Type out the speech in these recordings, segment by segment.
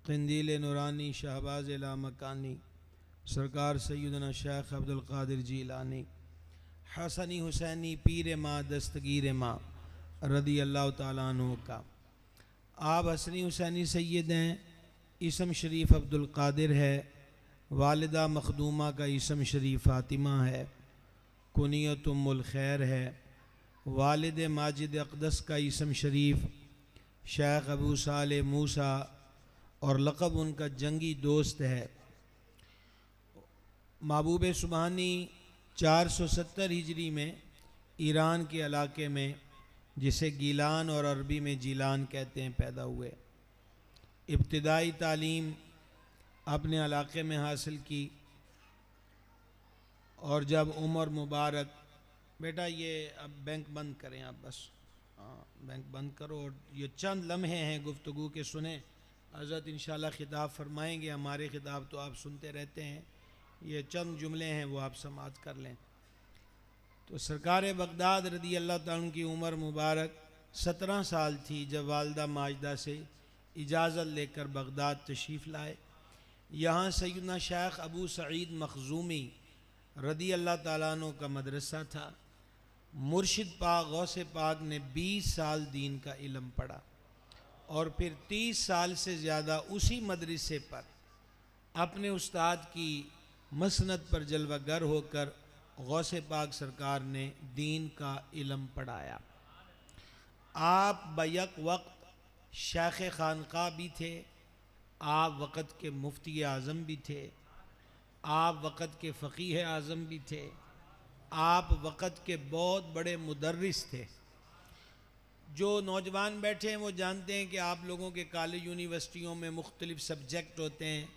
क़िंदील नूरानी शहबाज लामकानी सरकार सैयदना शेख अब्दुल क़ादिर जीलानी हसनी हुसैनी पीर माँ दस्तगीर माँ रदी अल्लाह ताला अन्हु का। आप हसनी हुसैनी सैयद हैं। इसम शरीफ अब्दुल क़ादिर है। वालिदा मखदूमा का इसम शरीफ फ़ातिमा है। कुनियत उम्मुल खैर है। वालिद माजिद अक़दस का इसम शरीफ शेख अबू साले मूसा और लक़ब उनका जंगी दोस्त है। महबूब सुबहानी 470 हिजरी में ईरान के इलाके में, जिसे गीलान और अरबी में जीलान कहते हैं, पैदा हुए। इब्तिदाई तालीम अपने इलाके में हासिल की और जब उमर मुबारक, बेटा ये अब बैंक बंद करें आप, बस हाँ बैंक बंद करो और ये चंद लम्हे हैं गुफ्तगू के सुने। हज़रत इंशाअल्लाह खिताब फरमाएंगे। हमारे खिताब तो आप सुनते रहते हैं, ये चंद जुमले हैं वो आप समाअत कर लें। तो सरकार बगदाद रदी अल्लाह ताला की उम्र मुबारक 17 साल थी जब वालदा माजदा से इजाज़त लेकर बगदाद तशरीफ़ लाए। यहाँ सैयदना शेख अबू सईद मखजूमी रदी अल्लाह ताला अन्हु का मदरसा था। मुर्शिद पाक गौसे पाक ने 20 साल दीन का इल्म पढ़ा और फिर 30 साल से ज़्यादा उसी मदरसे पर अपने उस्ताद की मसनद पर जलवागर होकर गौसे पाक सरकार ने दीन का इल्म पढ़ाया। आप बैक वक्त शेख खानका भी थे, आप वक़्त के मुफ्ती आज़म भी थे, आप वक़्त के फ़कीह आज़म भी थे, आप वक़्त के बहुत बड़े मुदर्रिस थे। जो नौजवान बैठे हैं वो जानते हैं कि आप लोगों के कॉलेज यूनिवर्सिटियों में मुख्तलिफ़ सब्जेक्ट होते हैं,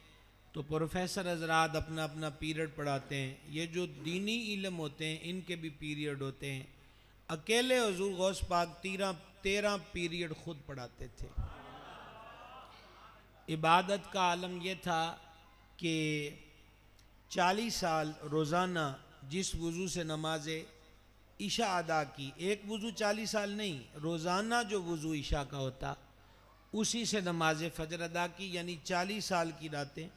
तो प्रोफेसर हज़रात अपना अपना पीरियड पढ़ाते हैं। ये जो दीनी इल्म होते हैं इनके भी पीरियड होते हैं। अकेले हुज़ूर गौस पाक 13 पीरियड ख़ुद पढ़ाते थे। इबादत का आलम यह था कि 40 साल रोज़ाना जिस वज़ू से नमाज इशा अदा की, एक वज़ू 40 साल नहीं, रोज़ाना जो वज़ू इशा का होता उसी से नमाज फ़जर अदा की, यानी 40 साल की रातें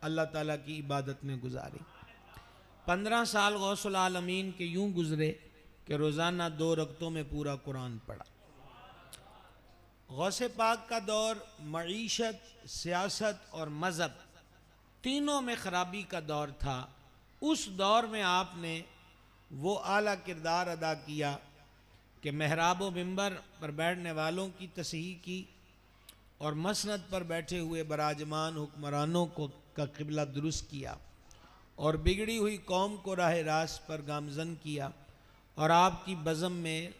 अल्लाह ताला की इबादत में गुजारी। 15 साल गौसुल आलमीन के यूँ गुज़रे कि रोज़ाना 2 रकतों में पूरा कुरान पढ़ा। गौसे पाक का दौर मईशत, सियासत और मज़हब तीनों में ख़राबी का दौर था। उस दौर में आपने वो आला किरदार अदा किया कि महराब व मिंबर पर बैठने वालों की तस्हीह की और मसनद पर बैठे हुए बराजमान हुक्मरानों को का क़िबला दुरुस्त किया और बिगड़ी हुई कौम को राह रास्त पर गामज़न किया। और आपकी बज़म में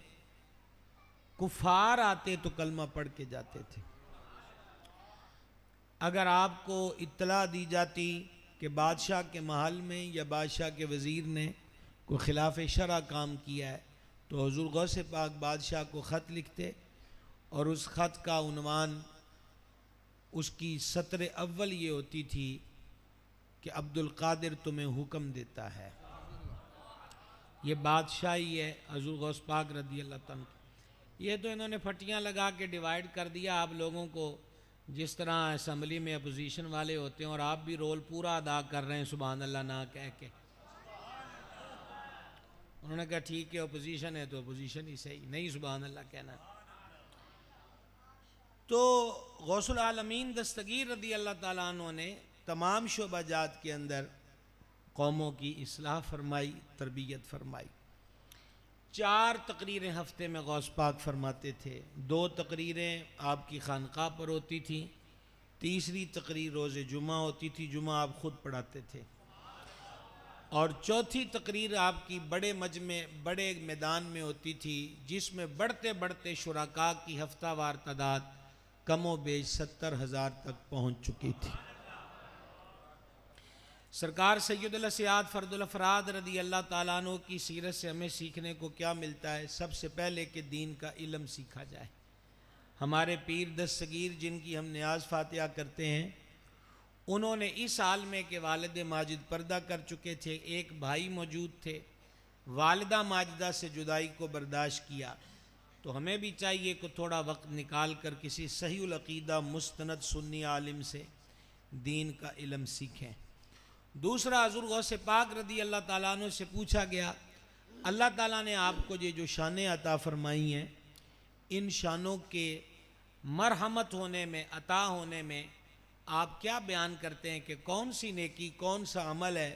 कुफ़ार आते तो कलमा पढ़ के जाते थे। अगर आपको इत्तला दी जाती कि बादशाह के महल में या बादशाह के वज़ीर ने कोई खिलाफ शरा काम किया है, तो हुज़ूर गौसे पाक बादशाह को ख़त लिखते और उस ख़त का उन्वान, उसकी सत्र अव्वल ये होती थी कि अब्दुल क़ादिर तुम्हें हुक्म देता है। ये बादशाही है हुज़ूर गौस पाक रदी अल्लाह ताला। ये तो इन्होंने फटियाँ लगा के डिवाइड कर दिया आप लोगों को, जिस तरह असम्बली में अपोजिशन वाले होते हैं और आप भी रोल पूरा अदा कर रहे हैं सुभान अल्लाह ना कह के। उन्होंने कहा ठीक है अपोजिशन है तो अपोजिशन ही सही, नहीं सुभान अल्लाह कहना। तो गौसुल आलमीन दस्तगीर रदी अल्लाह ताला अन्हु ने तमाम शोबाजात के अंदर कौमों की इस्लाह फरमाई, तरबियत फरमाई। 4 तकरीरें हफ्ते में गौस पाक फरमाते थे। 2 तकरीरें आपकी खानका पर होती थी, तीसरी तकरीर रोज़े जुमा होती थी, जुमा आप ख़ुद पढ़ाते थे, और चौथी तकरीर आपकी बड़े मजमे बड़े मैदान में होती थी, जिसमें बढ़ते बढ़ते शुराका की हफ्तावार तादाद कमो बेश 70,000 तक पहुँच चुकी थी। सरकार सैयदुल सियाद फ़र्दुल अफ़राद रदी अल्लाह ताला अन्हु की सीरत से हमें सीखने को क्या मिलता है? सबसे पहले कि दीन का इल्म सीखा जाए। हमारे पीर दस्तगीर जिनकी हम न्याज़ फ़ातिहा करते हैं, उन्होंने इस आलमे के वालिद माजिद पर्दा कर चुके थे, एक भाई मौजूद थे, वालिदा माजिदा से जुदाई को बर्दाश्त किया तो हमें भी चाहिए कि थोड़ा वक्त निकाल कर किसी सहीउल अक़ीदा मुस्तनद सुन्नी आलिम से दीन का इल्म सीखें। दूसरा, हुज़ूर गौस पाक रदी अल्लाह ताला अन्हु से पूछा गया, अल्लाह ताला ने आपको ये जो शानें अता फरमाई हैं, इन शानों के मरहमत होने में, अता होने में आप क्या बयान करते हैं कि कौन सी नेकी, कौन सा अमल है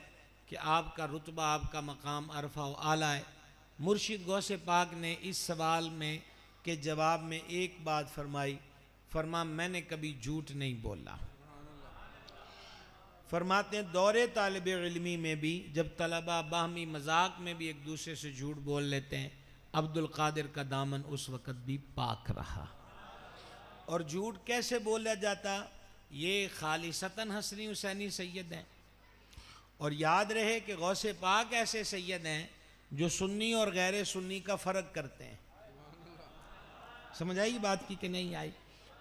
कि आपका रुतबा, आपका मकाम अरफा व आला है। मुर्शिद गौस पाक ने इस सवाल में के जवाब में एक बात फरमाई, मैंने कभी झूठ नहीं बोला। फरमाते हैं दौरे तालिब इल्मी में भी जब तलबा बाहमी मजाक में भी एक दूसरे से झूठ बोल लेते हैं, अब्दुल कादिर का दामन उस वक़्त भी पाक रहा। और झूठ कैसे बोला जाता, ये खालिसतन हसनी हुसैनी सैयद हैं। और याद रहे कि गौसे पाक ऐसे सैयद हैं जो सुन्नी और गैर सुन्नी का फ़र्क करते हैं। समझ आई बात की कि नहीं आई?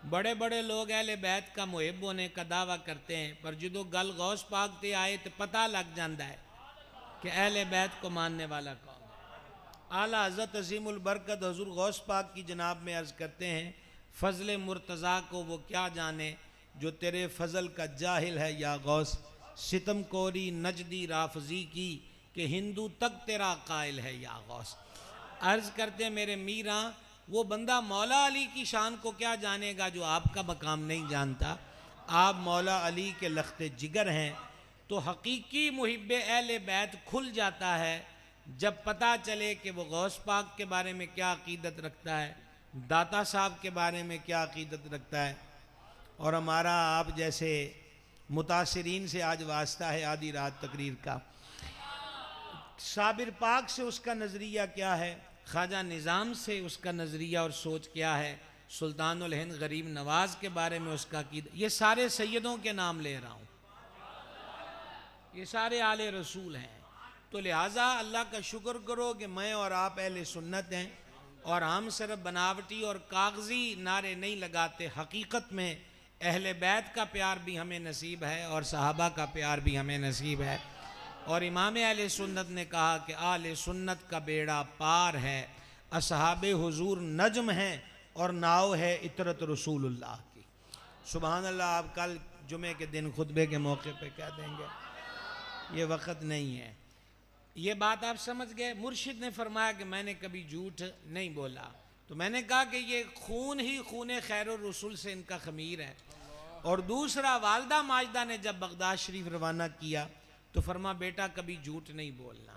बड़े बड़े लोग अहले बैत का मुहिब होने का दावा करते हैं, पर जो गल गौस पाक ते आए तो पता लग जाता है कि अहले बैत को मानने वाला कौन है। आला हज़रत अज़ीमुल बरकत हुज़ूर गौस पाक की जनाब में अर्ज़ करते हैं, फ़ज़ल मुर्तज़ा को वो क्या जाने जो तेरे फ़ज़ल का जाहिल है या गौस, सितम कोरी नजदी राफजी की कि हिंदू तक तेरा कायल है या गौस। अर्ज़ करते मेरे मीरा, वो बंदा मौला अली की शान को क्या जानेगा जो आपका मकाम नहीं जानता। आप मौला अली के लख्ते जिगर हैं। तो हकीकी मुहिब्बे अहले बैत खुल जाता है जब पता चले कि वो गौस पाक के बारे में क्या अकीदत रखता है, दाता साहब के बारे में क्या अकीदत रखता है। और हमारा आप जैसे मुतासिरीन से आज वास्ता है आधी रात तकरीर का, साबिर पाक से उसका नज़रिया क्या है, ख्वाजा निज़ाम से उसका नज़रिया और सोच क्या है, सुल्तानुल हिंद गरीब नवाज के बारे में उसका अकीदा। ये सारे सैयदों के नाम ले रहा हूँ, ये सारे आले रसूल हैं। तो लिहाजा अल्लाह का शुक्र करो कि मैं और आप अहले सुन्नत हैं और हम सिर्फ बनावटी और कागजी नारे नहीं लगाते। हकीकत में अहले बैत का प्यार भी हमें नसीब है और सहाबा का प्यार भी हमें नसीब है। और इमाम अहले सुन्नत ने कहा कि आले सुन्नत का बेड़ा पार है, असहाबे हुजूर नज्म हैं और नाव है इतरत रसूलुल्लाह की। सुभान अल्लाह। आप कल जुमे के दिन खुतबे के मौके पे कह देंगे, ये वक़्त नहीं है। ये बात आप समझ गए। मुर्शिद ने फरमाया कि मैंने कभी झूठ नहीं बोला। तो मैंने कहा कि ये खून ही खून खैरुर रसूल से इनका खमीर है। और दूसरा, वालदा माजदा ने जब बगदाद शरीफ रवाना किया तो फरमा बेटा कभी झूठ नहीं बोलना।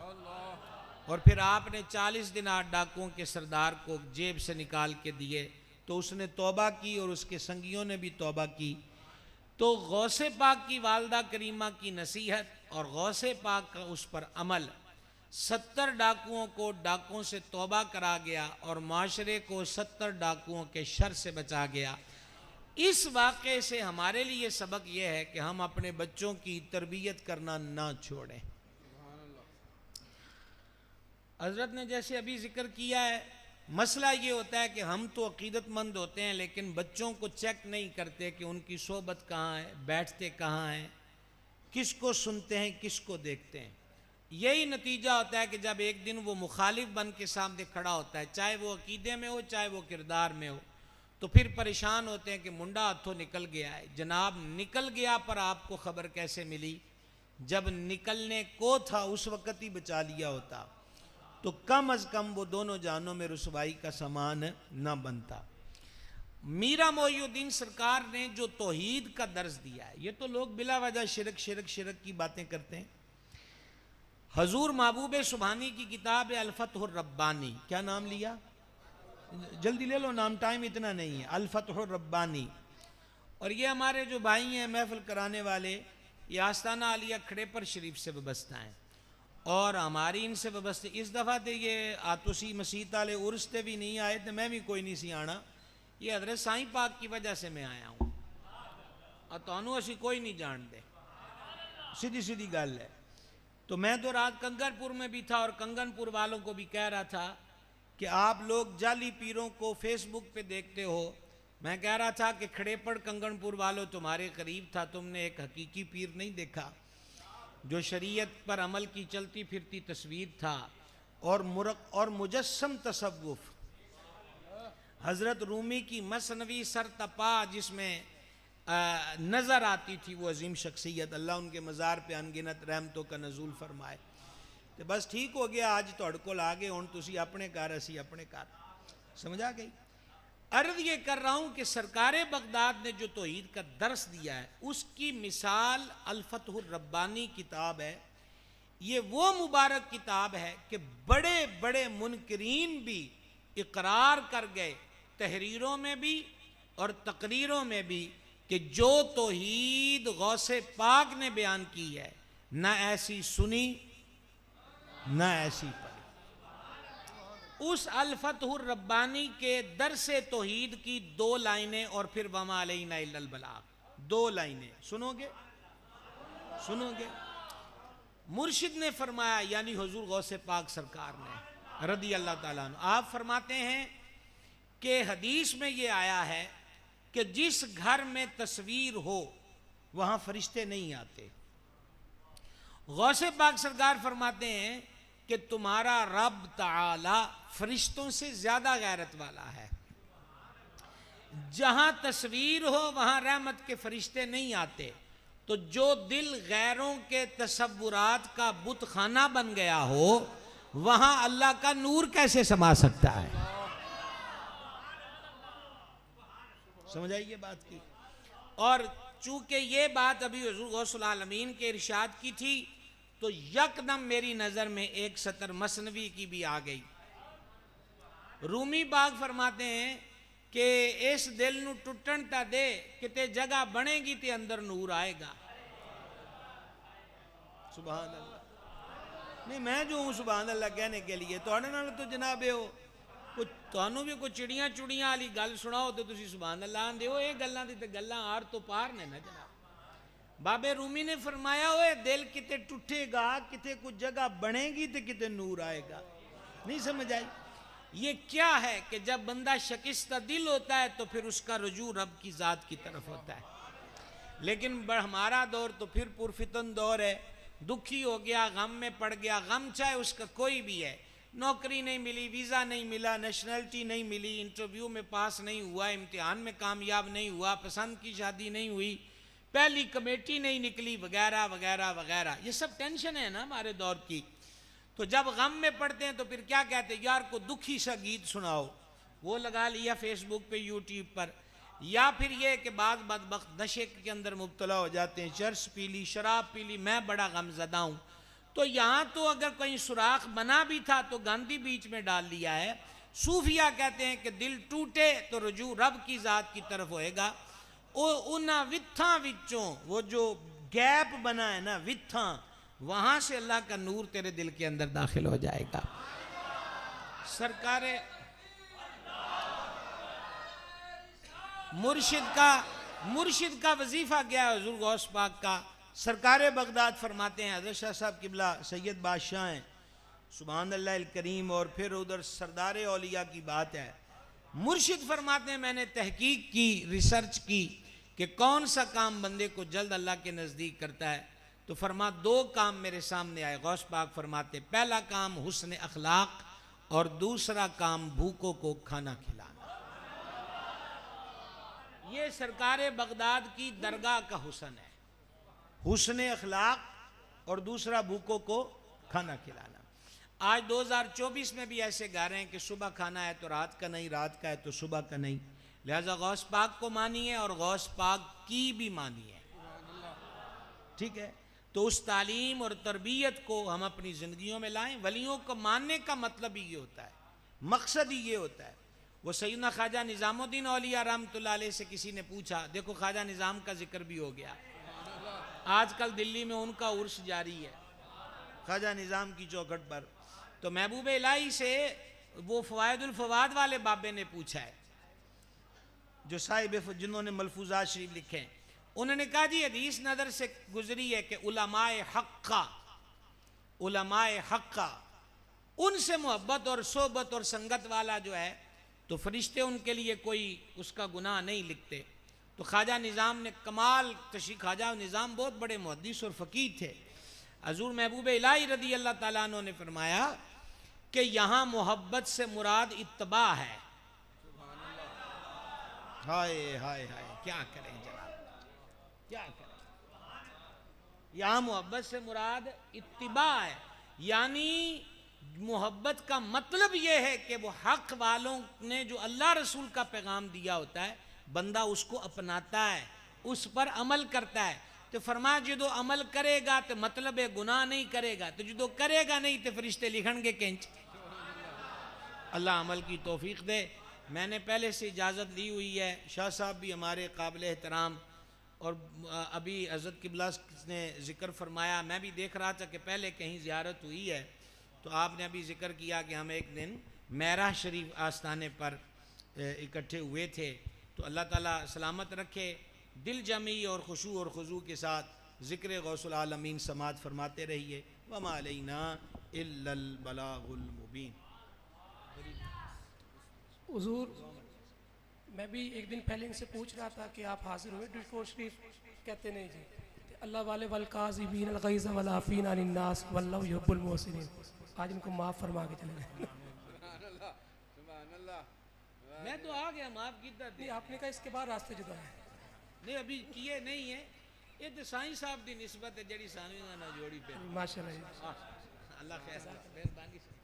और फिर आपने 40 दिन डाकुओं के सरदार को जेब से निकाल के दिए तो उसने तौबा की और उसके संगियों ने भी तौबा की। तो गौसे पाक की वालदा करीमा की नसीहत और गौसे पाक का उस पर अमल 70 डाकुओं को डाकुओं से तौबा करा गया और माशरे को 70 डाकुओं के शर से बचा गया। इस वाक़े से हमारे लिए सबक यह है कि हम अपने बच्चों की तरबियत करना ना छोड़ें। हज़रत ने जैसे अभी जिक्र किया है, मसला ये होता है कि हम तो अकीदतमंद होते हैं लेकिन बच्चों को चेक नहीं करते कि उनकी सोबत कहाँ है, बैठते कहाँ हैं, किसको सुनते हैं, किसको देखते हैं। यही नतीजा होता है कि जब एक दिन वो मुखालिफ बन के सामने खड़ा होता है, चाहे वो अकीदे में हो चाहे वो किरदार में हो, तो फिर परेशान होते हैं कि मुंडा हथों निकल गया है। जनाब निकल गया पर आपको खबर कैसे मिली? जब निकलने को था उस वक़्त ही बचा लिया होता तो कम अज़ कम वो दोनों जानों में रुसवाई का सामान न बनता। मीरा मोइनुद्दीन सरकार ने जो तौहीद का दर्ज दिया है, ये तो लोग बिला वजह शिरक शिरक शिरक की बातें करते हैं। हजूर महबूब सुबहानी की किताब है अल-फतहुर रब्बानी, क्या नाम लिया? जल्दी ले लो नाम, टाइम इतना नहीं है। अल-फतहुर रब्बानी। और ये हमारे जो भाई हैं महफिल कराने वाले, ये आस्ताना आलिया खड़े पर शरीफ से व्यवस्था हैं और हमारी इनसे व्यवस्था। इस दफ़ा तो ये आतुसी मसीत वाले उर्स ते भी नहीं आए तो मैं भी कोई नहीं सी आना। ये हज़रत साईं पाक की वजह से मैं आया हूँ और तुहानू असी कोई नहीं जानते, सीधी सीधी गल है। तो मैं तो रात कंगनपुर में भी था और कंगनपुर वालों को भी कह रहा था कि आप लोग जाली पीरों को फेसबुक पे देखते हो। मैं कह रहा था कि खड़ेपड़ कंगनपुर वालों तुम्हारे करीब था, तुमने एक हकीकी पीर नहीं देखा जो शरीयत पर अमल की चलती फिरती तस्वीर था और मुजस्सम तसव्वुफ। हज़रत रूमी की मसनवी सरतपा जिसमें नज़र आती थी वो अजीम शख्सियत, अल्लाह उनके मज़ार पे अनगिनत रहमतों का नज़ूल फरमाए। तो बस ठीक हो गया, आज तुहाडे कोल आ गए, हुण तुसी अपने घर असी अपने घर, समझ आ गई। अर्ज ये कर रहा हूँ कि सरकारे बगदाद ने जो तौहीद का दर्स दिया है उसकी मिसाल अल-फतहुर रब्बानी किताब है। ये वो मुबारक किताब है कि बड़े बड़े मुनकरीन भी इकरार कर गए तहरीरों में भी और तकरीरों में भी कि जो तौहीद गौसे पाक ने बयान की है न ऐसी सुनी न ऐसी पढ़ी। उस अल-फतहुर रब्बानी के दरसे तौहीद की 2 लाइनें और फिर वमा अलैना इल्लल बलाग, 2 लाइनें सुनोगे सुनोगे। मुर्शिद ने फरमाया, यानी हुजूर गौसे पाक सरकार ने रदी अल्लाह ताला अन्हु, आप फरमाते हैं कि हदीस में ये आया है कि जिस घर में तस्वीर हो वहां फरिश्ते नहीं आते। गौसे पाक सरकार फरमाते हैं कि तुम्हारा रब ताला फरिश्तों से ज्यादा गैरत वाला है। जहां तस्वीर हो वहां रहमत के फरिश्ते नहीं आते। तो जो दिल गैरों के तसव्वुरात का बुत खाना बन गया हो वहां अल्लाह का नूर कैसे समा सकता है? समझ आई ये बात की। और चूंकि ये बात अभी हुजूर गौसुल आलमीन के इरशाद की थी तो यकदम मेरी नजर में एक सतर मसनवी की भी आ गई। रूमी बाग फरमाते हैं कि इस दिल नू टुटन ता दे, किते जगह बनेगी ते अंदर नूर आएगा। सुभान अल्लाह। नहीं मैं जो हूं सुभान अल्लाह कहने के लिए, तुहाडे नाल तो जनाबे हो कुछ तुहानू भी कोई चिड़ियां चुड़ियां वाली गल सुनाओ तो तुसी सुभान अल्लाह आंदे हो। ये गल्लां दी ते गल्लां आर तो पार ने ना जनाब। बाबे रूमी ने फरमाया, ओए दिल किते टूटेगा, किते कुछ जगह बनेगी तो किते नूर आएगा। नहीं समझ आई? ये क्या है कि जब बंदा शकिस्ता दिल होता है तो फिर उसका रुजू रब की ज़ात की तरफ होता है। लेकिन हमारा दौर तो फिर पुरफितन दौर है। दुखी हो गया, गम में पड़ गया, गम चाहे उसका कोई भी है, नौकरी नहीं मिली, वीज़ा नहीं मिला, नेशनलिटी नहीं मिली, इंटरव्यू में पास नहीं हुआ, इम्तिहान में कामयाब नहीं हुआ, पसंद की शादी नहीं हुई, पहली कमेटी नहीं निकली, वगैरह वगैरह वगैरह। ये सब टेंशन है ना हमारे दौर की। तो जब गम में पड़ते हैं तो फिर क्या कहते हैं, यार को दुखी सा गीत सुनाओ, वो लगा लिया फेसबुक पे, यूट्यूब पर। या फिर ये कि बाद बदबख्त नशे के अंदर मुब्तला हो जाते हैं, चर्स पी ली, शराब पी ली, मैं बड़ा गमज़दा हूँ। तो यहाँ तो अगर कहीं सुराख बना भी था तो गांधी बीच में डाल लिया है। सूफिया कहते हैं कि दिल टूटे तो रुजू रब की ज़ात की तरफ होएगा। उन वित्थां विच्चों वो जो गैप बना है ना वित्थां, वहां से अल्लाह का नूर तेरे दिल के अंदर दाखिल हो जाएगा। सरकारे मुर्शिद का वजीफा गया है हुजूर गौस पाक का। सरकारे बगदाद फरमाते हैं, हज़रत शाह साहब किबला सैयद बादशाह हैं सुभान अल्लाह अल करीम, और फिर उधर सरदारे औलिया की बात है। मुर्शिद फरमाते हैं मैंने तहकीक की, रिसर्च की कि कौन सा काम बंदे को जल्द अल्लाह के नज़दीक करता है। तो फरमा 2 काम मेरे सामने आए। गौस पाक फरमाते पहला काम हुस्न अखलाक और दूसरा काम भूखों को खाना खिलाना। ये सरकारे बगदाद की दरगाह का हुस्न है, हुस्न अखलाक और दूसरा भूखों को खाना खिलाना। आज 2024 में भी ऐसे गा रहे हैं कि सुबह खाना है तो रात का नहीं, रात का है तो सुबह का नहीं। लिहाजा गौस पाक को मानिए और गौस पाक की भी मानिए, ठीक है। तो उस तालीम और तरबियत को हम अपनी ज़िंदगियों में लाएं। वलियों को मानने का मतलब ही ये होता है, मकसद ही ये होता है। वो सैयदना ख्वाजा निज़ामुद्दीन औलिया रहमतुल्लाह अलैह से किसी ने पूछा, देखो ख्वाजा निज़ाम का जिक्र भी हो गया, आजकल दिल्ली में उनका उर्स जारी है ख्वाजा निज़ाम की चौखट पर। तो महबूब इलाही से वो फ़वाइदुल फ़वाद वाले बाबे ने पूछा है, जो साहिब जिन्होंने मलफूज़ात शरीफ लिखे हैं। उन्होंने कहा जी हदीस नज़र से गुजरी है कि उलमाए हक़्क़ा उनसे मोहब्बत और सोबत और संगत वाला जो है तो फरिश्ते उनके लिए कोई उसका गुनाह नहीं लिखते। तो ख्वाजा निज़ाम ने कमाल तशरीह, ख्वाजा निज़ाम बहुत बड़े मुहद्दिस और फ़कीह थे। हज़ूर महबूब इलाही रदी अल्लाह ताला अन्हु ने फरमाया कि यहाँ मोहब्बत से मुराद इत्तबा है। हाय हाय हाय, क्या करें जनाब, क्या करें। यहां मोहब्बत से मुराद इत्तिबा है, यानी मोहब्बत का मतलब यह है कि वो हक वालों ने जो अल्लाह रसूल का पैगाम दिया होता है, बंदा उसको अपनाता है, उस पर अमल करता है। तो फरमाया जो अमल करेगा तो मतलब है गुनाह नहीं करेगा, तो जो करेगा नहीं तो फरिश्ते लिखणगे केंच। अल्लाह अमल की तौफीक दे। मैंने पहले से इजाज़त ली हुई है, शाह साहब भी हमारे काबिल एहतराम, और अभी हज़रत किबला ने ज़िक्र फरमाया, मैं भी देख रहा था कि पहले कहीं ज़ियारत हुई है, तो आपने अभी ज़िक्र किया कि हम एक दिन मेरा शरीफ आस्थाने पर इकट्ठे हुए थे। तो अल्लाह ताला सलामत रखे, दिल जमी और खुशू और खुजू के साथ ज़िक्र गौसुल आलमीन समात फरमाते रहिए। वमा अलैना इल्लल बलागुल मुबीन। हुजूर, मैं भी एक दिन पहले इनसे पूछ रहा था कि आप हाजिर हुए डिस्कोर्स शरीफ, कहते नहीं जी, अल्लाह वाले वल काज़िमीन अल गैज़ वल आफ़ीना अनिन नास वल्लाहु युहिब्बुल मुहसिनीन। आज इनको माफ़ फरमा के चले गए। मैं तो आ गया, माफ़ कीता नहीं, आपने कहा इसके बाद रास्ते जुदा है। नहीं, अभी किए नहीं है, ये तो साईं साहब की निस्बत है जड़ी सानवी ना जोड़ी पे। माशाल्लाह, अल्लाह खैर मेहरबानी से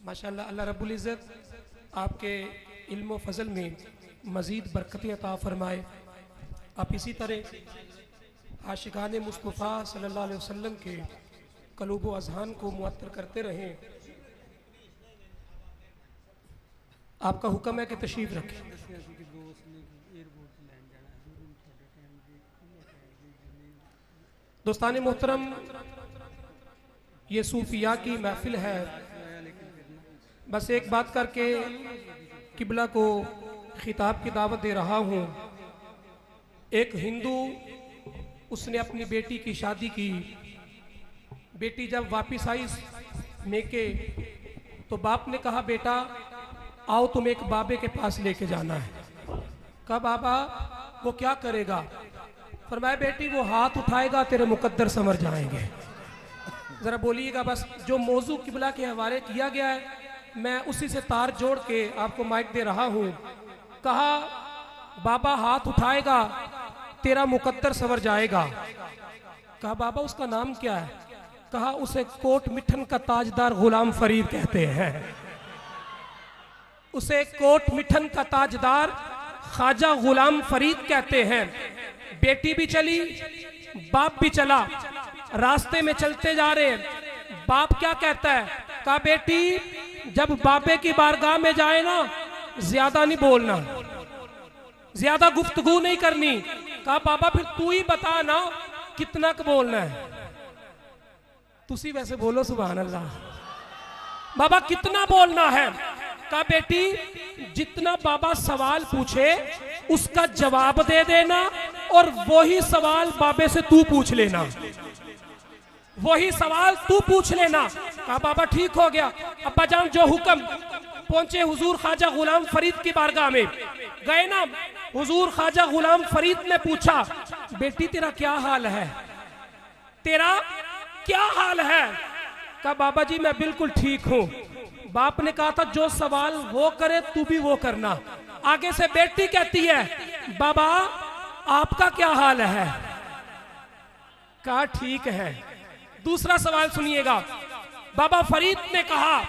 माशाल्लाह। अल्लाह रब्बुल इज़्ज़त आपके इल्म व फजल में मज़ीद बरकतें अता फरमाए। आप इसी तरह आशिकाने मुस्तफ़ा सल्लल्लाहु अलैहि वसल्लम के क़ुलूब व अज़हान को मुअत्तर करते रहें। आपका हुक्म है कि तशरीफ़ रखें। दोस्तान मोहतरम, ये सूफिया की महफिल है। बस एक बात करके किबला को खिताब की दावत दे रहा हूँ। एक हिंदू, उसने अपनी बेटी की शादी की। बेटी जब वापस आई मेके, तो बाप ने कहा बेटा आओ तुम एक बाबे के पास लेके जाना है। कहा बाबा वो क्या करेगा? फरमाया बेटी वो हाथ उठाएगा तेरे मुकद्दर समझ जाएंगे। ज़रा बोलिएगा, बस जो मौजू किबला के हवाले किया गया है मैं उसी से तार जोड़ के आपको माइक दे रहा हूँ। कहा बाबा हाथ उठाएगा तेरा मुकद्दर सवर जाएगा। कहा बाबा उसका नाम क्या है? कहा उसे कोट मिठन का ताजदार गुलाम फरीद कहते हैं। उसे कोट मिठन का ताजदार ख्वाजा गुलाम फरीद कहते हैं। बेटी भी चली, बाप भी चला, रास्ते में चलते जा रहे हैं। बाप क्या कहता है? कहा बेटी जब बाबे की बारगाह में जाए ना ज्यादा नहीं बोलना, ज्यादा गुफ्तगू नहीं करनी। कहा बाबा फिर तू ही बता ना कितना बोलना है। तुसी वैसे बोलो सुभान अल्लाह। बाबा कितना बोलना है? कहा बेटी जितना बाबा सवाल पूछे उसका जवाब दे देना और वही सवाल बाबे से तू पूछ लेना, वही सवाल तू पूछ लेना। कहा बाबा ठीक हो गया। अब्बा जान जो हुक्म। पहुंचे हुजूर ख्वाजा गुलाम फरीद की बारगाह में, गए ना, हुजूर ख्वाजा गुलाम फरीद ने पूछा बेटी तेरा क्या हाल है, तेरा क्या हाल है? कहा बाबा जी मैं बिल्कुल ठीक हूँ। बाप ने कहा था जो सवाल वो करे तू भी वो करना। आगे से बेटी कहती है बाबा आपका क्या हाल है? कहा ठीक है। दूसरा सवाल सुनिएगा। बाबा फरीद ने कहा,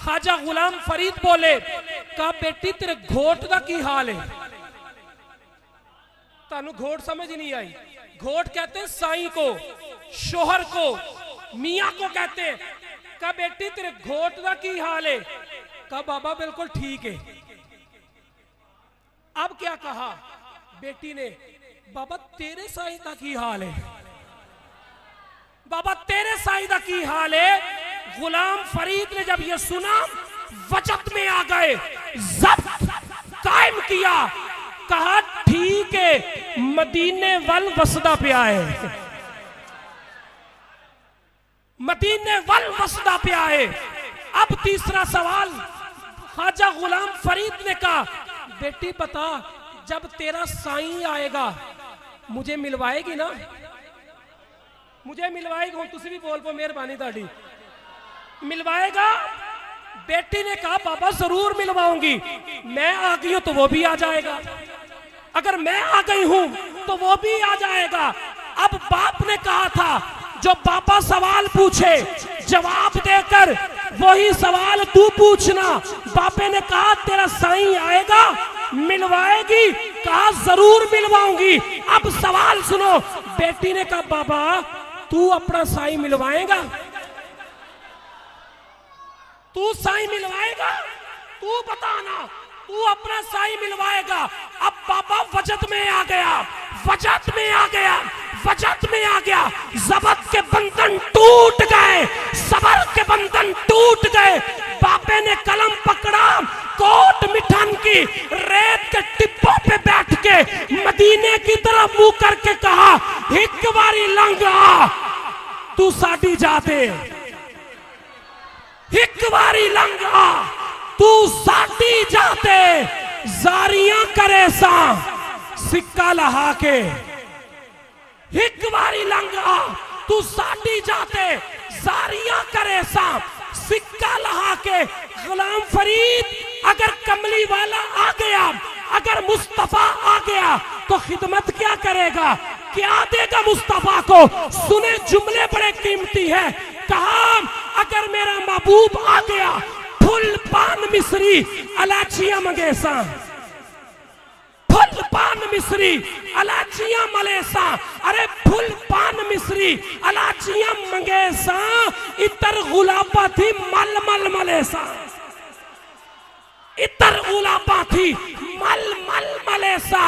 ख्वाजा गुलाम फरीद बोले, कहा बेटी तेरे घोट का की हाल है? तानू घोट समझ नहीं आई। घोट कहते हैं साईं को, शोहर को, मियाँ को कहते हैं। कहा बेटी तेरे घोट का की हाल है? कहा बाबा बिल्कुल ठीक है। अब क्या कहा बेटी ने? बाबा तेरे साईं का की हाल है? बाबा तेरे साईं का की हाल है? गुलाम फरीद ने जब ये सुना वजद में आ गए, ज़ब्त कायम किया, कहा ठीक है मदीने वल वसदा पे आए, मदीने वल वसदा पे आए। अब तीसरा सवाल ख्वाजा गुलाम फरीद ने कहा बेटी बता जब तेरा साईं आएगा मुझे मिलवाएगी ना? मुझे मिलवाएगा? तुसी भी बोल पो मेहरबानी ताड़ी। मिलवाएगा? बेटी ने कहा बाबा जरूर मिलवाऊंगी, मैं आ गई हूं तो वो भी आ जाएगा, अगर मैं आ गई हूं तो वो भी आ जाएगा। अब बाप ने कहा था जो बाबा सवाल पूछे जवाब देकर वही सवाल तू पूछना। बापे ने कहा तेरा साईं आएगा मिलवाएगी, कहा जरूर मिलवाऊंगी। अब सवाल सुनो, बेटी ने कहा बाबा तू अपना साईं मिलवाएगा, तू साईं मिलवाएगा, तू बताना, तू अपना साईं मिलवाएगा। अब बाबा वजद में आ गया, वजद में आ गया, वजद में आ गया। ज़बत के बंधन टूट गए, सबर के बंधन टूट गए। बापे ने कलम पकड़ा, कोट मिठान की रेत के टिप्पों पे बैठ के मदीने की तरफ मुंह करके कहा हिक बारी लंगा तू साडी जाते, हिक बारी लंगा तू साडी जाते, जारियां करे सा सिक्का लहा के। हिक बारी लंगा तू साडी जाते, जारियां करे सा सिक्का लहा के। गुलाम फरीद अगर कमली वाला आ गया, अगर मुस्तफा आ गया तो खिदमत क्या करेगा, क्या देगा मुस्तफा को? सुने जुमले बड़े कीमती है। कहा अगर मेरा महबूब आ गया फुल पान मिस्री इलाचियां मंगेसा, फुल पान मिस्री इलाचियां मलेसा। अरे फुल पान मिस्री इलाचियां मंगेसा, इतर गुलाबा थी मल मल मलेसा, इतर गुलाबा थी मल मल मलेसा।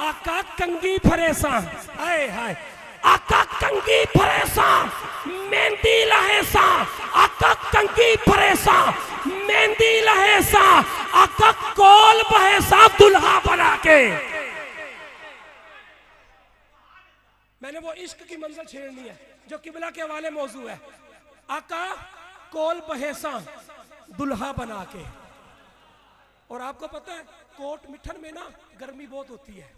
आका कंगी फरेसा, हाय हाय, आका कंगी फरेसा मेहंदी लहेसा, आका कंगी फरेसा मेहंदी लहेसा, आका कोल बहेसा दुल्हा बना के। मैंने वो इश्क की मंजिल छेड़नी है जो किबला के हवाले मौजू है। आका कोल बहेसा दुल्हा बना के। और आपको पता है कोट मिठन में ना गर्मी बहुत होती है,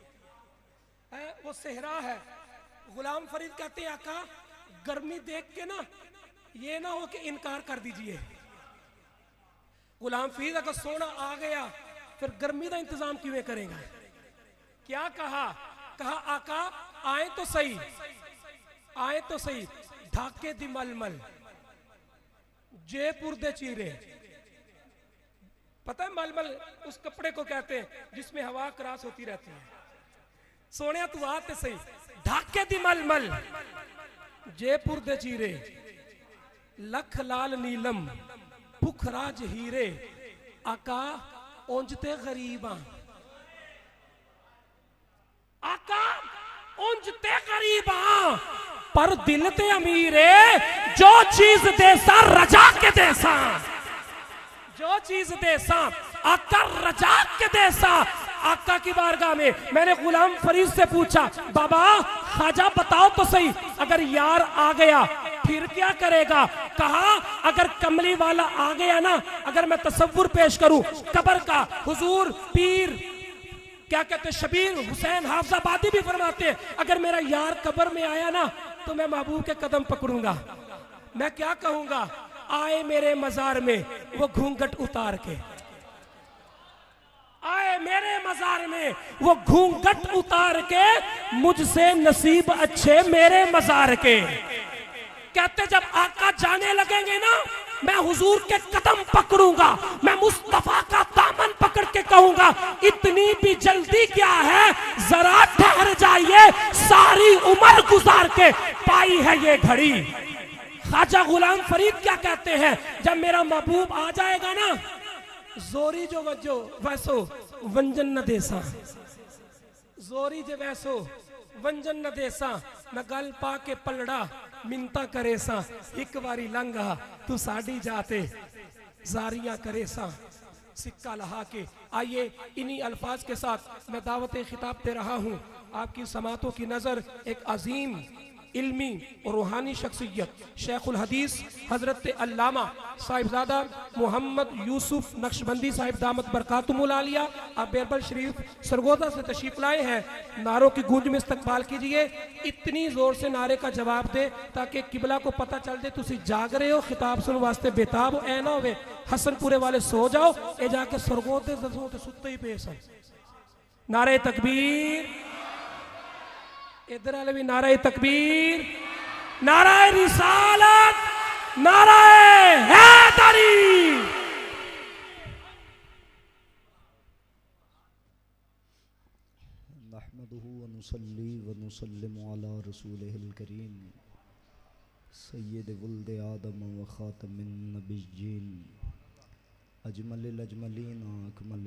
वो सेहरा है। गुलाम फरीद कहते हैं आका गर्मी देख के ना ये ना हो कि इनकार कर दीजिए। गुलाम फरीद अगर सोना आ गया फिर गर्मी का इंतजाम क्यों करेगा? क्या कहा? कहा आका आए तो सही, आए तो सही, ढाके दी मलमल जयपुर दे चीरे। पता है मलमल उस कपड़े को कहते हैं जिसमें हवा क्रॉस होती रहती है। सोने तू आते सही, ढाके दी मलमल जयपुर दे चीरे, लख लाल नीलम पुखराज हीरे, आका ओंजते गरीबा, आका ओंजते गरीबा पर दिल ते अमीरे, जो चीज देसा रजा के देसा, जो चीज देसा आका रजा के देसा। आका की बारगाह में मैंने गुलाम फरीद से पूछा बाबा ख्वाजा बताओ तो सही अगर यार आ गया फिर क्या करेगा? कहा अगर कमली वाला आ गया ना, अगर मैं तसव्वुर पेश करूं कब्र का, हुजूर पीर क्या कहते शबीर हुसैन हाफजाबादी भी फरमाते हैं अगर मेरा यार कब्र में आया ना तो मैं महबूब के कदम पकड़ूंगा। मैं क्या कहूंगा? आए मेरे मजार में वो घूंघट उतार के, आए मेरे मजार में वो घूंघट उतार के, मुझसे नसीब अच्छे मेरे मजार के। कहते जब आका जाने लगेंगे ना मैं हुजूर के कदम पकड़ूंगा, मैं मुस्तफा का दामन पकड़ के कहूंगा इतनी भी जल्दी क्या है, जरा ठहर जाइए, सारी उम्र गुजार के पाई है ये घड़ी। ख्वाजा गुलाम फरीद क्या कहते हैं जब मेरा महबूब आ जाएगा ना, जोरी जो वजो वैसो वंजन न देसा, जोरी जो वैसो वंजन न देसा, मैं गल पा के पलड़ा मिनता करे सा, एक बारी लंघा तू साड़ी जाते, जारियां करे सा सिक्का लहा के। आइए इन्हीं अल्फाज के साथ मैं दावत खिताब दे रहा हूँ आपकी समातों की नजर एक अजीम इल्मी और रूहानी शख्सियत शेखुल हदीस हज़रत अल्लामा साहिबजादा मोहम्मद यूसुफ नक्शबंदी साहिब दामत बरकातुहुल आलिया आप बेरबल शरीफ सरगोदा से तशरीफ लाए हैं। नारों की गूंज में इस्तकबाल कीजिए। इतनी जोर से नारे का जवाब दे ताकि किबला को पता चल दे तुसी जाग रहे हो, खिताब सुन वास्ते बेताब हो। ऐ ना होवे हसनपुरे वाले सो जाओ, ए जाके सरगोदे ते सुत्ते ही पे सन। नारे तकबीर, इधर वाले भी नारे तकबीर, नारे रिसालत, नारे हैदरी। नहमदुहु व नुसल्ली व नुसल्लिमु अला रसूलिहिल करीम सय्यिद वुल्द आदम व खातमिन नबिय्यीन अजमलिल अजमलीन अकमलिल